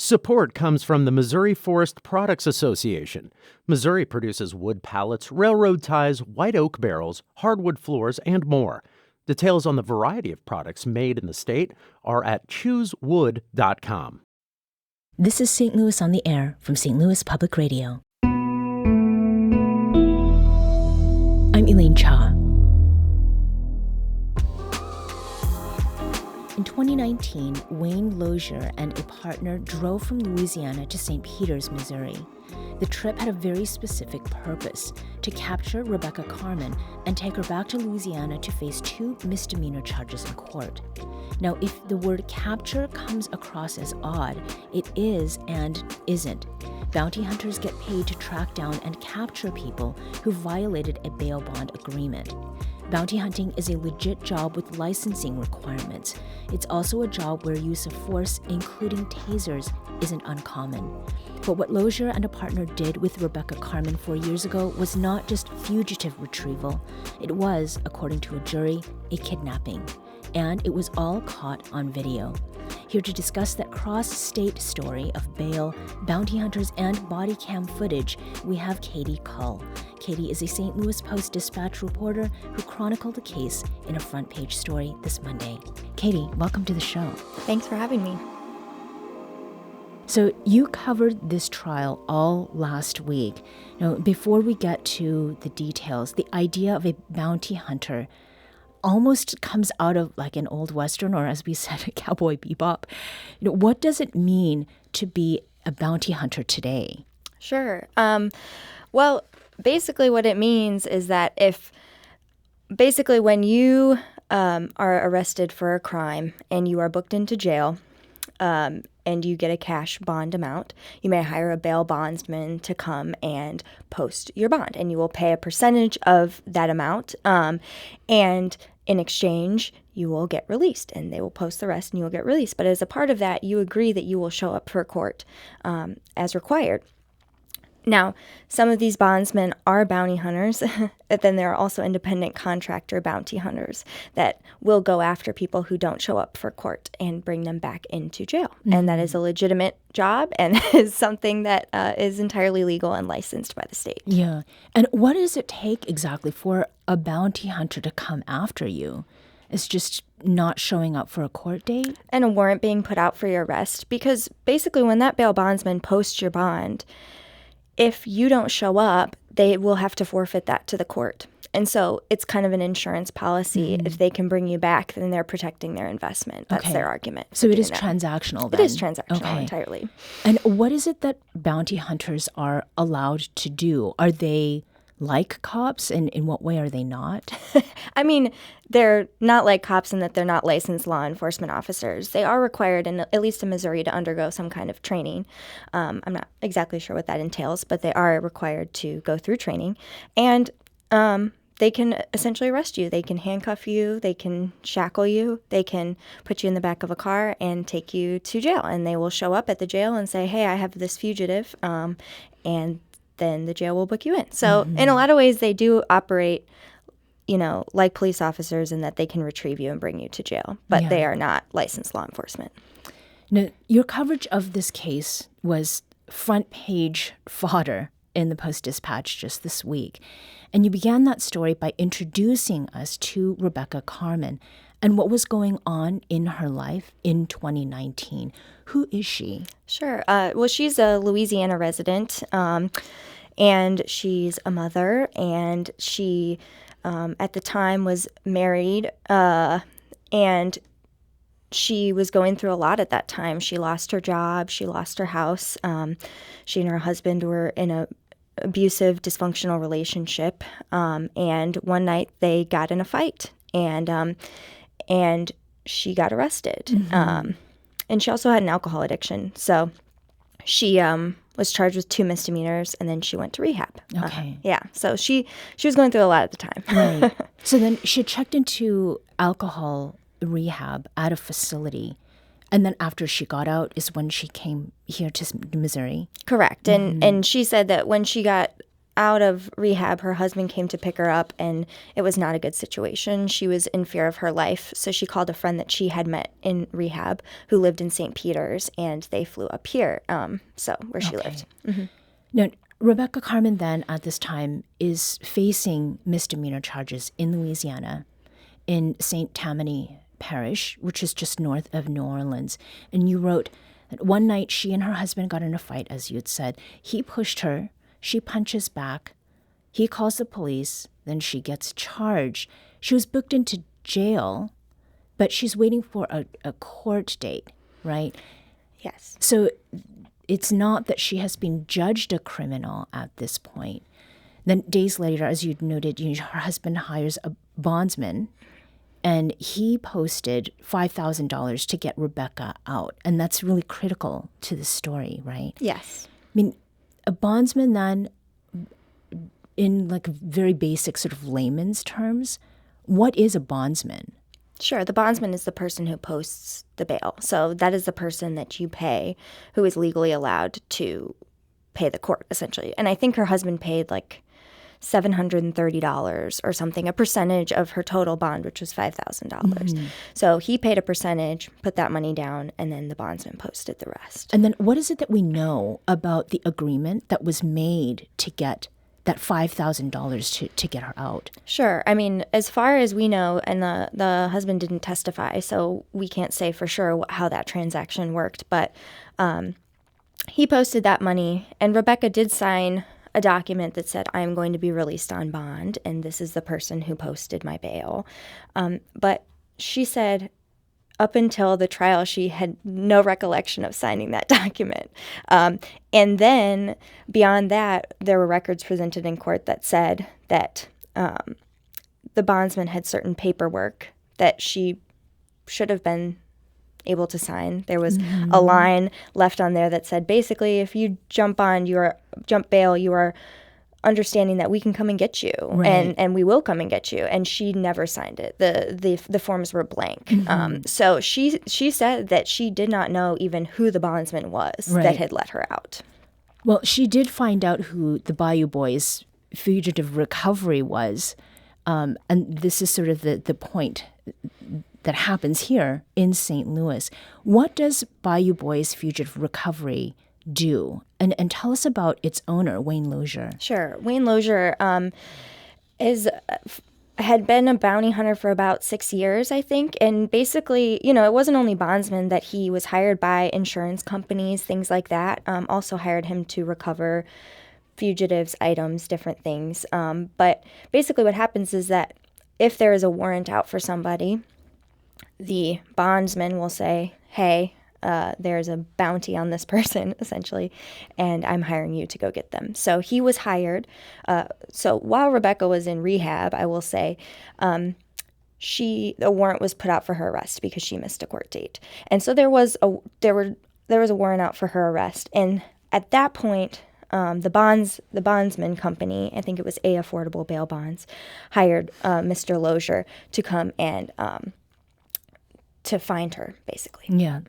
Support comes from the Missouri Forest Products Association. Missouri produces wood pallets, railroad ties, white oak barrels, hardwood floors, and more. Details on the variety of products made in the state are at choosewood.com. This is St. Louis on the Air from St. Louis Public Radio. I'm Elaine Cha. In 2019, Wayne Lozier and a partner drove from Louisiana to St. Peters, Missouri. The trip had a very specific purpose: to capture Rebecca Carmen and take her back to Louisiana to face 2 misdemeanor charges in court. Now, if the word capture comes across as odd, it is and isn't. Bounty hunters get paid to track down and capture people who violated a bail bond agreement. Bounty hunting is a legit job with licensing requirements. It's also a job where use of force, including tasers, isn't uncommon. But what Lozier and a partner did with Rebecca Carmen 4 years ago was not just fugitive retrieval. It was, according to a jury, a kidnapping. And it was all caught on video. Here to discuss that cross-state story of bail, bounty hunters, and body cam footage, we have Katie Kull. Katie is a St. Louis Post-Dispatch reporter who chronicled the case in a front-page story this Monday. Katie, welcome to the show. Thanks for having me. So you covered this trial all last week. Now, before we get to the details, the idea of a bounty hunter almost comes out of like an old Western, or as we said, a Cowboy Bebop. What does it mean to be a bounty hunter today? Sure. Well, basically what it means is that when you are arrested for a crime and you are booked into jail, and you get a cash bond amount, you may hire a bail bondsman to come and post your bond, and you will pay a percentage of that amount, and in exchange, you will get released, and they will post the rest, and you will get released. But as a part of that, you agree that you will show up for court as required. Now, some of these bondsmen are bounty hunters, but then there are also independent contractor bounty hunters that will go after people who don't show up for court and bring them back into jail. Mm-hmm. And that is a legitimate job and is something that is entirely legal and licensed by the state. Yeah. And what does it take exactly for a bounty hunter to come after you? It's just not showing up for a court date? And a warrant being put out for your arrest. Because basically when that bail bondsman posts your bond, if you don't show up, they will have to forfeit that to the court. And so it's kind of an insurance policy. Mm-hmm. If they can bring you back, then they're protecting their investment. That's their argument. So it is transactional then? It is transactional entirely. And what is it that bounty hunters are allowed to do? Are they like cops, and in what way are they not? I mean, they're not like cops in that they're not licensed law enforcement officers. They are required, at least in Missouri, to undergo some kind of training. I'm not exactly sure what that entails, but they are required to go through training. And they can essentially arrest you. They can handcuff you. They can shackle you. They can put you in the back of a car and take you to jail. And they will show up at the jail and say, hey, I have this fugitive, and then the jail will book you in. So in a lot of ways, they do operate, like police officers in that they can retrieve you and bring you to jail, but they are not licensed law enforcement. Now, your coverage of this case was front page fodder in the Post-Dispatch just this week. And you began that story by introducing us to Rebecca Carmen and what was going on in her life in 2019. Who is she? Sure. Well, she's a Louisiana resident, and she's a mother, and she, at the time, was married, and she was going through a lot at that time. She lost her job. She lost her house. She and her husband were in a abusive, dysfunctional relationship, and one night they got in a fight, and she got arrested. Mm-hmm. And she also had an alcohol addiction. So she was charged with 2 misdemeanors, and then she went to rehab. Okay. So she was going through a lot at the time. Right. So then she checked into alcohol rehab at a facility. And then after she got out is when she came here to Missouri. Correct. And she said that when she got out of rehab, her husband came to pick her up, and it was not a good situation. She was in fear of her life, so she called a friend that she had met in rehab who lived in St. Peter's, and they flew up here, where she lived. Mm-hmm. Now, Rebecca Carmen then at this time is facing misdemeanor charges in Louisiana in St. Tammany Parish, which is just north of New Orleans. And you wrote that one night she and her husband got in a fight, as you had said. He pushed her. She punches back. He calls the police. Then she gets charged. She was booked into jail, but she's waiting for a court date, right? Yes. So it's not that she has been judged a criminal at this point. Then days later, as you noted, her husband hires a bondsman, and he posted $5,000 to get Rebecca out. And that's really critical to the story, right? Yes. I mean, a bondsman then, in like very basic sort of layman's terms, what is a bondsman? Sure. The bondsman is the person who posts the bail. So that is the person that you pay who is legally allowed to pay the court, essentially. And I think her husband paid like $730 or something, a percentage of her total bond, which was $5,000. Mm-hmm. So he paid a percentage, put that money down, and then the bondsman posted the rest. And then what is it that we know about the agreement that was made to get that $5,000 to get her out? Sure. I mean, as far as we know, and the husband didn't testify, so we can't say for sure how that transaction worked, but he posted that money, and Rebecca did sign a document that said, I'm going to be released on bond, and this is the person who posted my bail. But she said up until the trial, she had no recollection of signing that document. And then beyond that, there were records presented in court that said that the bondsman had certain paperwork that she should have been able to sign. There was a line left on there that said, basically, if you jump bail, you are understanding that we can come and get you, right. and we will come and get you. And she never signed it. The forms were blank. Mm-hmm. So she said that she did not know even who the bondsman was that had let her out. Well, she did find out who the Bayou Boyz Fugitive Recovery was, and this is sort of the point that happens here in St. Louis. What does Bayou Boyz Fugitive Recovery do? And tell us about its owner, Wayne Lozier. Sure. Wayne Lozier had been a bounty hunter for about 6 years, I think. And basically, it wasn't only bondsmen that he was hired by, insurance companies, things like that. Also hired him to recover fugitives, items, different things. But basically what happens is that if there is a warrant out for somebody, the bondsman will say, hey, there's a bounty on this person, essentially, and I'm hiring you to go get them. So he was hired. So while Rebecca was in rehab, I will say, a warrant was put out for her arrest because she missed a court date. And so there was a warrant out for her arrest. And at that point, the bondsman company, I think it was A Affordable Bail Bonds, hired Mr. Lozier to come and to find her, basically. Yeah.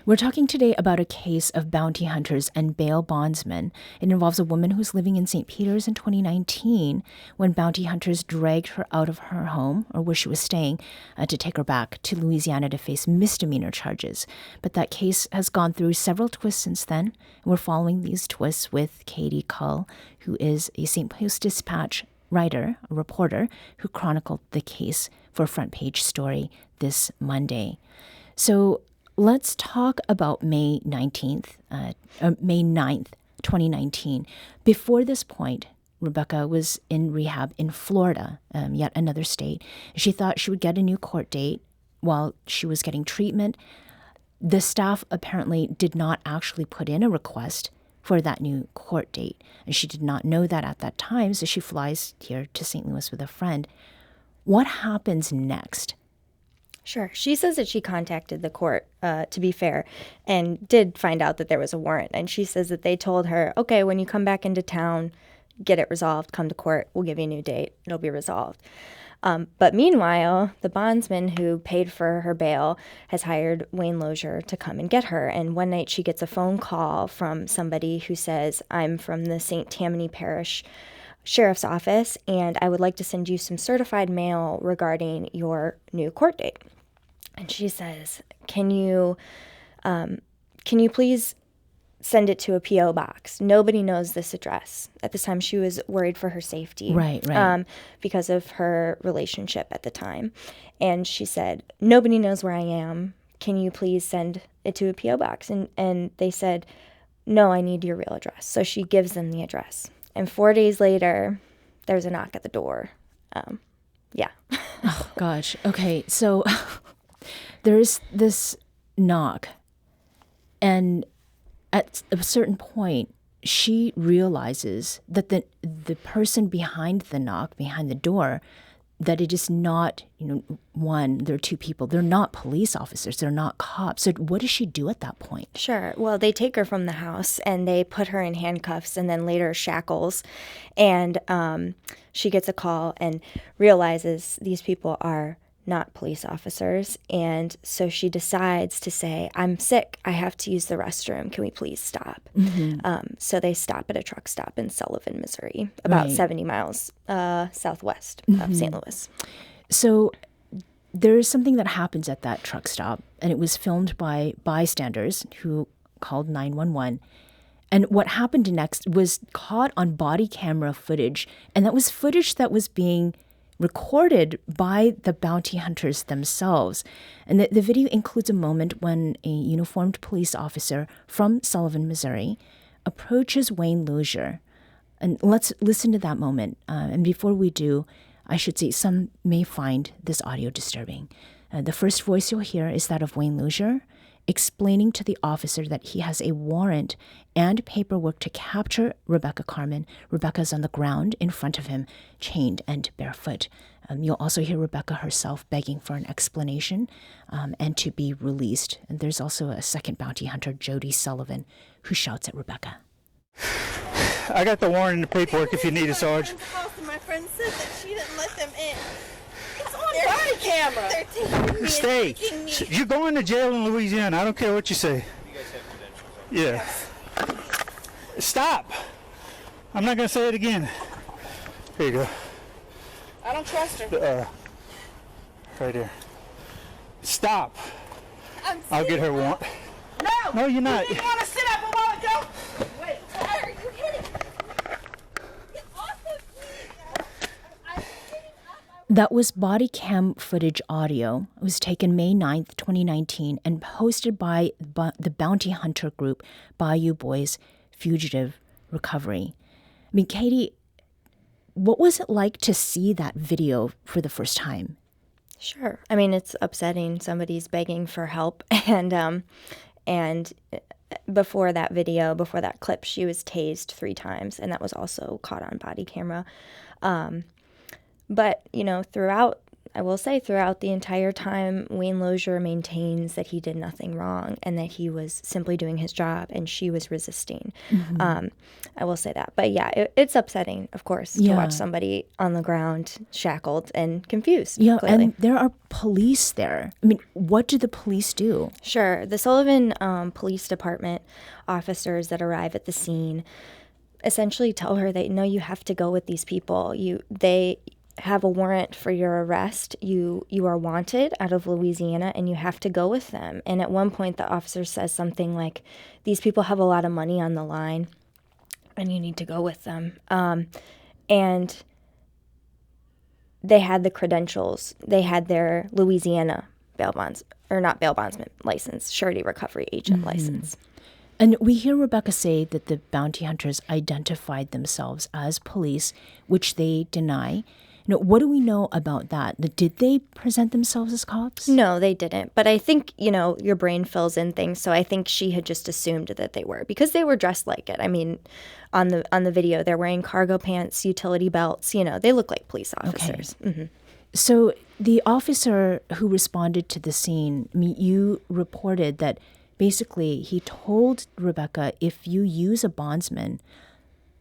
We're talking today about a case of bounty hunters and bail bondsmen. It involves a woman who's living in St. Peter's in 2019 when bounty hunters dragged her out of her home, or where she was staying, to take her back to Louisiana to face misdemeanor charges. But that case has gone through several twists since then, and we're following these twists with Katie Kull, who is a St. Post-Dispatch writer, a reporter, who chronicled the case for a front page story this Monday. So let's talk about May 9th, 2019. Before this point, Rebecca was in rehab in Florida, yet another state. She thought she would get a new court date while she was getting treatment. The staff apparently did not actually put in a request for that new court date, and she did not know that at that time, so she flies here to St. Louis with a friend. What happens next? Sure. She says that she contacted the court, to be fair, and did find out that there was a warrant. And she says that they told her, okay, when you come back into town, get it resolved, come to court, we'll give you a new date, it'll be resolved. But meanwhile, the bondsman who paid for her bail has hired Wayne Lozier to come and get her. And one night she gets a phone call from somebody who says, I'm from the St. Tammany Parish sheriff's office, and I would like to send you some certified mail regarding your new court date. And she says, can you please send it to a P.O. box? Nobody knows this address. At this time, she was worried for her safety. Right. Because of her relationship at the time. And she said, nobody knows where I am. Can you please send it to a P.O. box? And they said, no, I need your real address. So she gives them the address. And 4 days later, there's a knock at the door. Yeah. Oh, gosh. Okay, so there's this knock. And at a certain point, she realizes that the person behind the knock, behind the door, that it is not, one, there are two people. They're not police officers. They're not cops. So what does she do at that point? Sure. Well, they take her from the house and they put her in handcuffs and then later shackles. And she gets a call and realizes these people are not police officers. And so she decides to say, I'm sick. I have to use the restroom. Can we please stop? So they stop at a truck stop in Sullivan, Missouri, about 70 miles southwest of St. Louis. So there is something that happens at that truck stop, and it was filmed by bystanders who called 911. And what happened next was caught on body camera footage, and that was footage that was being recorded by the bounty hunters themselves. And the video includes a moment when a uniformed police officer from Sullivan, Missouri, approaches Wayne Lozier. And let's listen to that moment. And before we do, I should say some may find this audio disturbing. The first voice you'll hear is that of Wayne Lozier, explaining to the officer that he has a warrant and paperwork to capture Rebecca Carmen. Rebecca's on the ground in front of him, chained and barefoot. You'll also hear Rebecca herself begging for an explanation and to be released. And there's also a second bounty hunter, Jody Sullivan, who shouts at Rebecca. I got the warrant and the paperwork if you need it, Sarge. My friend said that she didn't let them in. It's on body camera. They're taking me. Stay. Taking me. You're going to jail in Louisiana. I don't care what you say. You guys have credentials. Yeah. Stop. I'm not going to say it again. Here you go. I don't trust her. Right here. Stop. I'll get her warrant. No. No, you're not. You didn't want to sit up a while ago. Wait. Why are you hitting me? Get off of me. I'm getting up. That was body cam footage audio. It was taken May 9th, 2019, and posted by the bounty hunter group Bayou Boyz Fugitive Recovery. I mean, Katie, what was it like to see that video for the first time? Sure. I mean, it's upsetting. Somebody's begging for help. And before that video, before that clip, she was tased 3 times, and that was also caught on body camera. But, throughout the entire time, Wayne Lozier maintains that he did nothing wrong and that he was simply doing his job and she was resisting. I will say that. But yeah, it's upsetting, of course, to watch somebody on the ground shackled and confused. Yeah, clearly. and there are police there. I mean, what do the police do? Sure. The Sullivan Police Department officers that arrive at the scene essentially tell her that, no, you have to go with these people. They have a warrant for your arrest. You are wanted out of Louisiana and you have to go with them. And at one point the officer says something like, these people have a lot of money on the line and you need to go with them. And they had the credentials. They had their Louisiana bondsman license, surety recovery agent license. And we hear Rebecca say that the bounty hunters identified themselves as police, which they deny. What do we know about that? Did they present themselves as cops? No, they didn't. But I think, your brain fills in things. So I think she had just assumed that they were because they were dressed like it. I mean, on the video, they're wearing cargo pants, utility belts. They look like police officers. Okay. Mm-hmm. So the officer who responded to the scene, you reported that basically he told Rebecca, if you use a bondsman,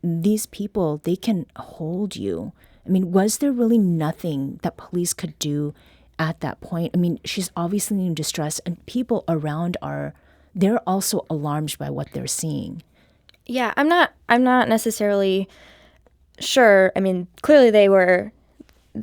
these people, they can hold you. I mean, was there really nothing that police could do at that point? I mean, she's obviously in distress, and people around they're also alarmed by what they're seeing. Yeah, I'm not necessarily sure, I mean, clearly the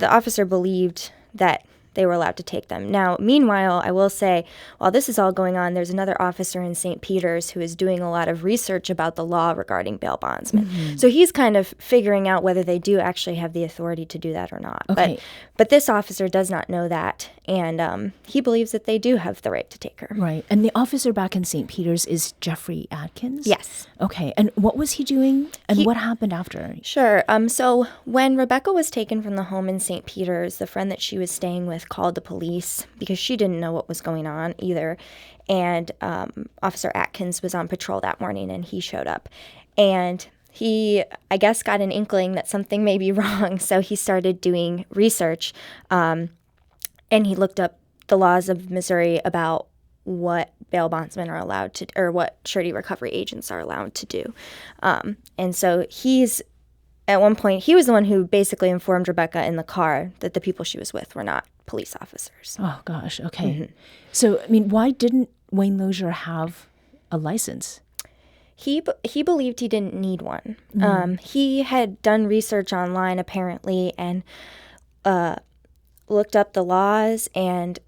officer believed that they were allowed to take them. Now, meanwhile, I will say, while this is all going on, there's another officer in St. Peter's who is doing a lot of research about the law regarding bail bondsmen. So he's kind of figuring out whether they do actually have the authority to do that or not. Okay. But this officer does not know that, and he believes that they do have the right to take her. Right. And the officer back in St. Peter's is Jeffrey Atkins? Yes. Okay. And what was he doing? And what happened after? Sure. So when Rebecca was taken from the home in St. Peter's, the friend that she was staying with called the police because she didn't know what was going on either. And Officer Atkins was on patrol that morning, and he showed up. And he, I guess, got an inkling that something may be wrong. So he started doing research, and he looked up the laws of Missouri about what bail bondsmen are allowed to, or what surety recovery agents are allowed to do. And so at one point, he was the one who basically informed Rebecca in the car that the people she was with were not police officers. Oh, gosh. Okay. So, I mean, why didn't Wayne Lozier have a license? He believed he didn't need one. He had done research online, apparently, and looked up the laws and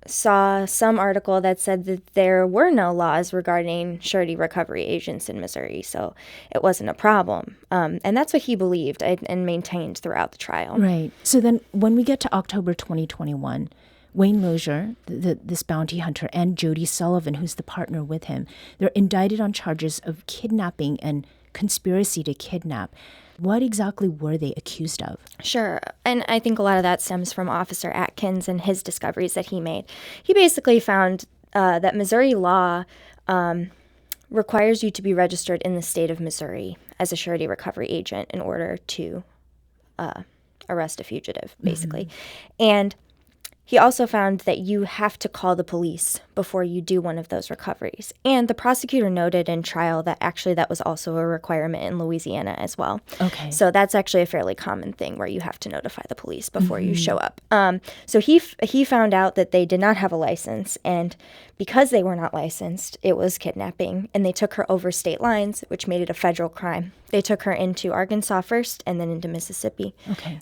saw some article that said that there were no laws regarding surety recovery agents in Missouri, so it wasn't a problem. And that's what he believed and maintained throughout the trial. Right. So then when we get to October 2021, Wayne Lozier, this bounty hunter, and Jody Sullivan, who's the partner with him, they're indicted on charges of kidnapping and conspiracy to kidnap. What exactly were they accused of? Sure. And I think a lot of that stems from Officer Atkins and his discoveries that he made. He basically found that Missouri law requires you to be registered in the state of Missouri as a surety recovery agent in order to arrest a fugitive, basically. And he also found that you have to call the police before you do one of those recoveries. And the prosecutor noted in trial that actually that was also a requirement in Louisiana as well. Okay. So that's actually a fairly common thing where you have to notify the police before you show up. So he found out that they did not have a license, and because they were not licensed, it was kidnapping, and they took her over state lines, which made it a federal crime. They took her into Arkansas first and then into Mississippi. Okay.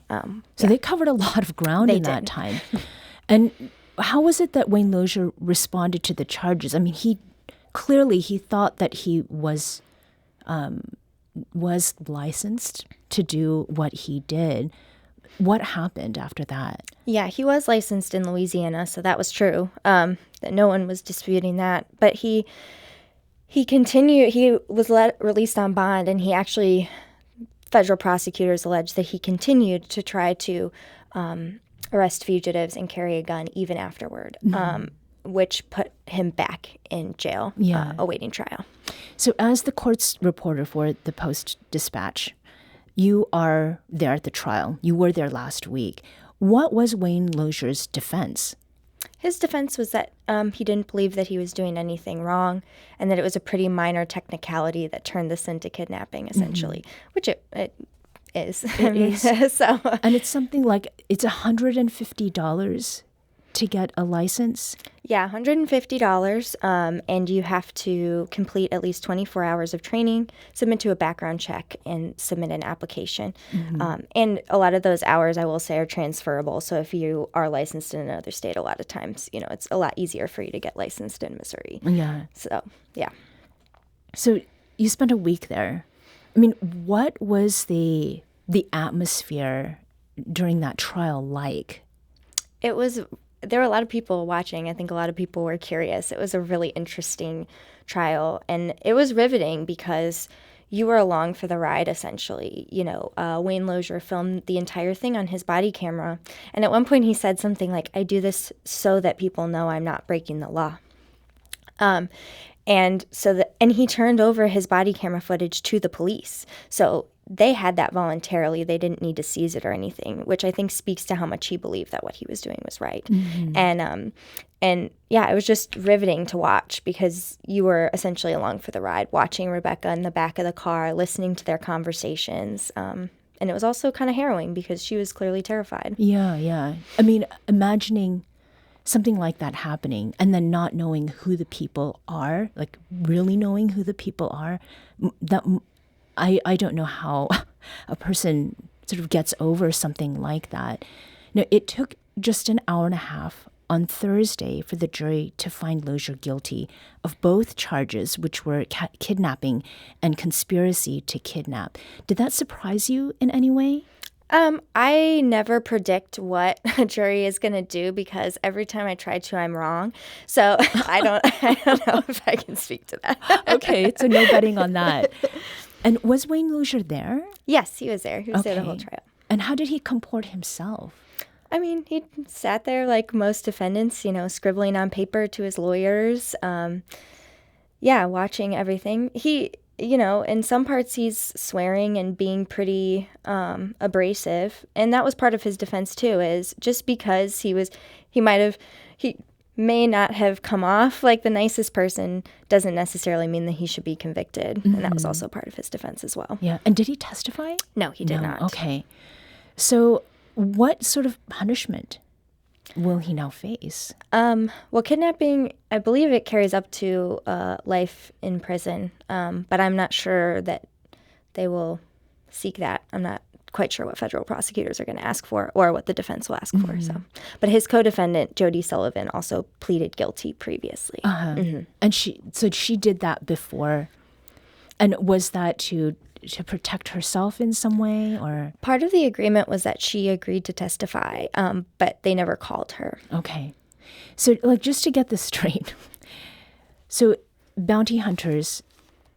So they covered a lot of ground in that time. And how was it that Wayne Lozier responded to the charges? I mean, he thought that he was licensed to do what he did. What happened after that? Yeah, he was licensed in Louisiana, so that was true. That no one was disputing that. But he continued. He was released on bond, and federal prosecutors alleged that he continued to try to arrest fugitives and carry a gun even afterward, which put him back in jail awaiting trial. So as the court's reporter for the Post-Dispatch, you are there at the trial. You were there last week. What was Wayne Lozier's defense? His defense was that he didn't believe that he was doing anything wrong and that it was a pretty minor technicality that turned this into kidnapping, essentially, which it is. It is. So. And it's something like, it's $150 to get a license? Yeah, $150, and you have to complete at least 24 hours of training, submit to a background check, and submit an application. And a lot of those hours, I will say, are transferable. So if you are licensed in another state, a lot of times, it's a lot easier for you to get licensed in Missouri. Yeah. So, yeah. So you spent a week there. I mean, what was the atmosphere during that trial like? There were a lot of people watching. I think a lot of people were curious. It was a really interesting trial, and it was riveting because you were along for the ride, essentially. Wayne Lozier filmed the entire thing on his body camera, and at one point he said something like, "I do this so that people know I'm not breaking the law." And he turned over his body camera footage to the police. So they had that voluntarily. They didn't need to seize it or anything, which I think speaks to how much he believed that what he was doing was right. And yeah, it was just riveting to watch because you were essentially along for the ride, watching Rebecca in the back of the car, listening to their conversations. And it was also kind of harrowing because she was clearly terrified. Yeah. I mean, imagining something like that happening and then not knowing who the people are, like really knowing who the people are, that I don't know how a person sort of gets over something like that. It took just an hour and a half on Thursday for the jury to find Lozier guilty of both charges, which were kidnapping and conspiracy to kidnap. Did that surprise you in any way? I never predict what a jury is going to do because every time I try to, I'm wrong. So I don't know if I can speak to that. Okay, so no betting on that. And was Wayne Lozier there? Yes, he was there. He was there the whole trial. And how did he comport himself? I mean, he sat there like most defendants, scribbling on paper to his lawyers. Watching everything. He, in some parts he's swearing and being pretty abrasive. And that was part of his defense too, is just because he may not have come off like the nicest person doesn't necessarily mean that he should be convicted. Mm-hmm. And that was also part of his defense as well. Yeah. And did he testify? No, he did not. Okay. So what sort of punishment will he now face? Well, kidnapping, I believe it carries up to life in prison, but I'm not sure that they will seek that. I'm not quite sure what federal prosecutors are going to ask for or what the defense will ask for. So, but his co-defendant, Jody Sullivan, also pleaded guilty previously. Mm-hmm. And she did that before. And was that to protect herself in some way, or? Part of the agreement was that she agreed to testify, but they never called her. Okay. So, just to get this straight. So, bounty hunters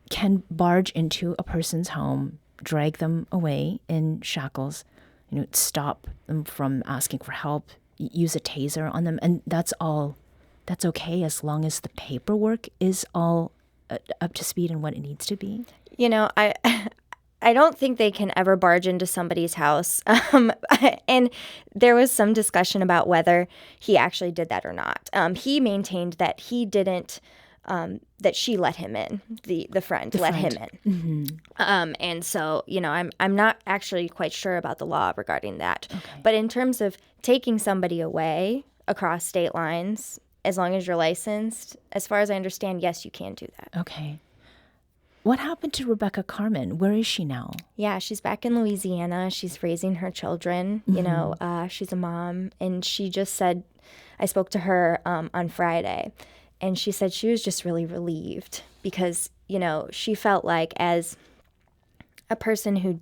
can barge into a person's home, drag them away in shackles, stop them from asking for help, use a taser on them, and that's okay as long as the paperwork is all up to speed and what it needs to be. I don't think they can ever barge into somebody's house. And there was some discussion about whether he actually did that or not. He maintained that he didn't, that she let him in, the friend let him in. Mm-hmm. And so, I'm not actually quite sure about the law regarding that. Okay. But in terms of taking somebody away across state lines, as long as you're licensed, as far as I understand, yes, you can do that. Okay. What happened to Rebecca Carmen? Where is she now? Yeah, she's back in Louisiana. She's raising her children. Mm-hmm. She's a mom. And she just said, I spoke to her on Friday, and she said she was just really relieved because, she felt like as a person who,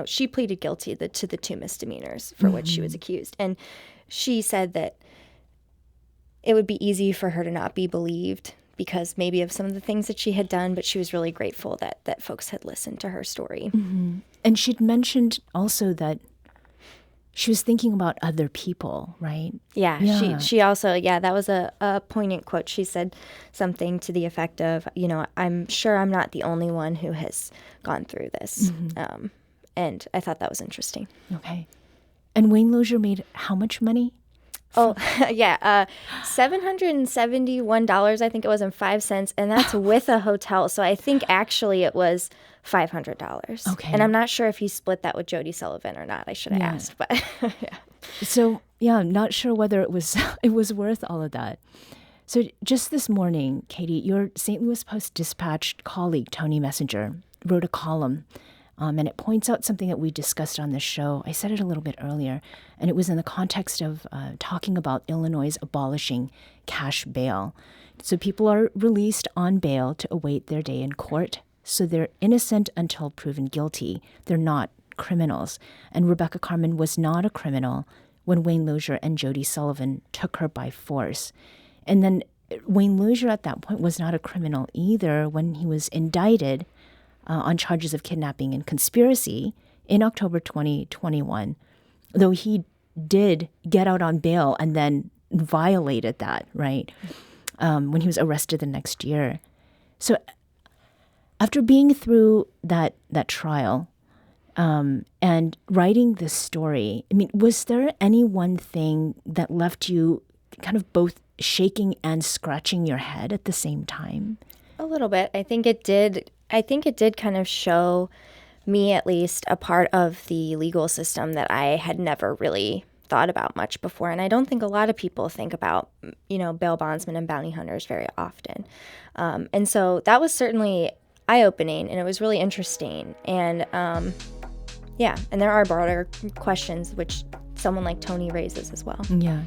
she pleaded guilty to the 2 misdemeanors for which she was accused. And she said that it would be easy for her to not be believed because maybe of some of the things that she had done, but she was really grateful that folks had listened to her story. Mm-hmm. And she'd mentioned also that she was thinking about other people, right? Yeah. She also, that was a poignant quote. She said something to the effect of, I'm sure I'm not the only one who has gone through this. Mm-hmm. And I thought that was interesting. Okay. And Wayne Lozier made how much money? Oh, yeah. $771, I think it was, and 5 cents. And that's with a hotel. So I think actually it was $500. Okay. And I'm not sure if he split that with Jody Sullivan or not. I should have asked, but yeah. So, I'm not sure whether it was worth all of that. So just this morning, Katie, your St. Louis Post-Dispatch colleague, Tony Messenger, wrote a column. And it points out something that we discussed on this show. I said it a little bit earlier, and it was in the context of talking about Illinois' abolishing cash bail. So people are released on bail to await their day in court. So they're innocent until proven guilty. They're not criminals. And Rebecca Carmen was not a criminal when Wayne Lozier and Jody Sullivan took her by force. And then Wayne Lozier at that point was not a criminal either when he was indicted on charges of kidnapping and conspiracy in October 2021, though he did get out on bail and then violated that, right, when he was arrested the next year. So after being through that trial and writing this story, was there any one thing that left you kind of both shaking and scratching your head at the same time? A little bit. I think it did kind of show me, at least, a part of the legal system that I had never really thought about much before. And I don't think a lot of people think about, bail bondsmen and bounty hunters very often. And so that was certainly eye-opening, and it was really interesting. And Yeah, and there are broader questions which someone like Tony raises as well. Yeah.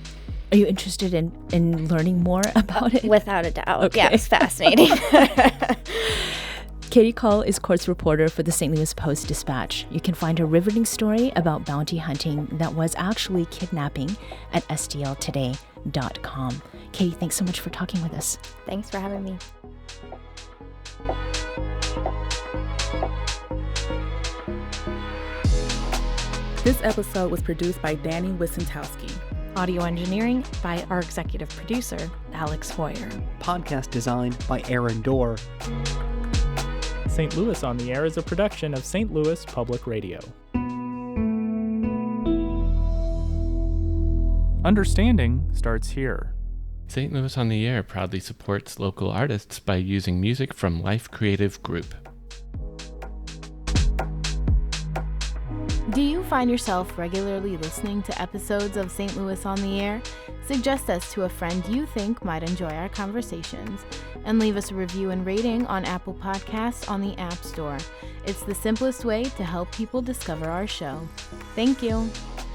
Are you interested in learning more about it? Without a doubt. Okay. Yeah, it's fascinating. Katie Kull is courts reporter for the St. Louis Post-Dispatch. You can find a riveting story about bounty hunting that was actually kidnapping at stltoday.com. Katie, thanks so much for talking with us. Thanks for having me. This episode was produced by Danny Wissentowski. Audio engineering by our executive producer, Alex Hoyer. Podcast design by Aaron Dorr. St. Louis on the Air is a production of St. Louis Public Radio. Understanding starts here. St. Louis on the Air proudly supports local artists by using music from Life Creative Group. Do you find yourself regularly listening to episodes of St. Louis on the Air? Suggest us to a friend you think might enjoy our conversations, and leave us a review and rating on Apple Podcasts on the App Store. It's the simplest way to help people discover our show. Thank you.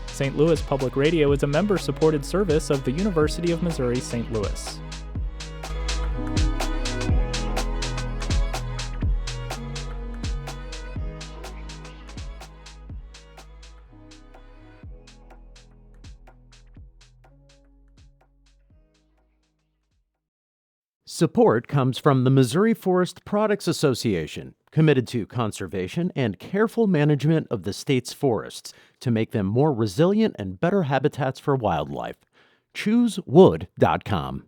St. Louis Public Radio is a member-supported service of the University of Missouri St. Louis. Support comes from the Missouri Forest Products Association, committed to conservation and careful management of the state's forests to make them more resilient and better habitats for wildlife. ChooseWood.com.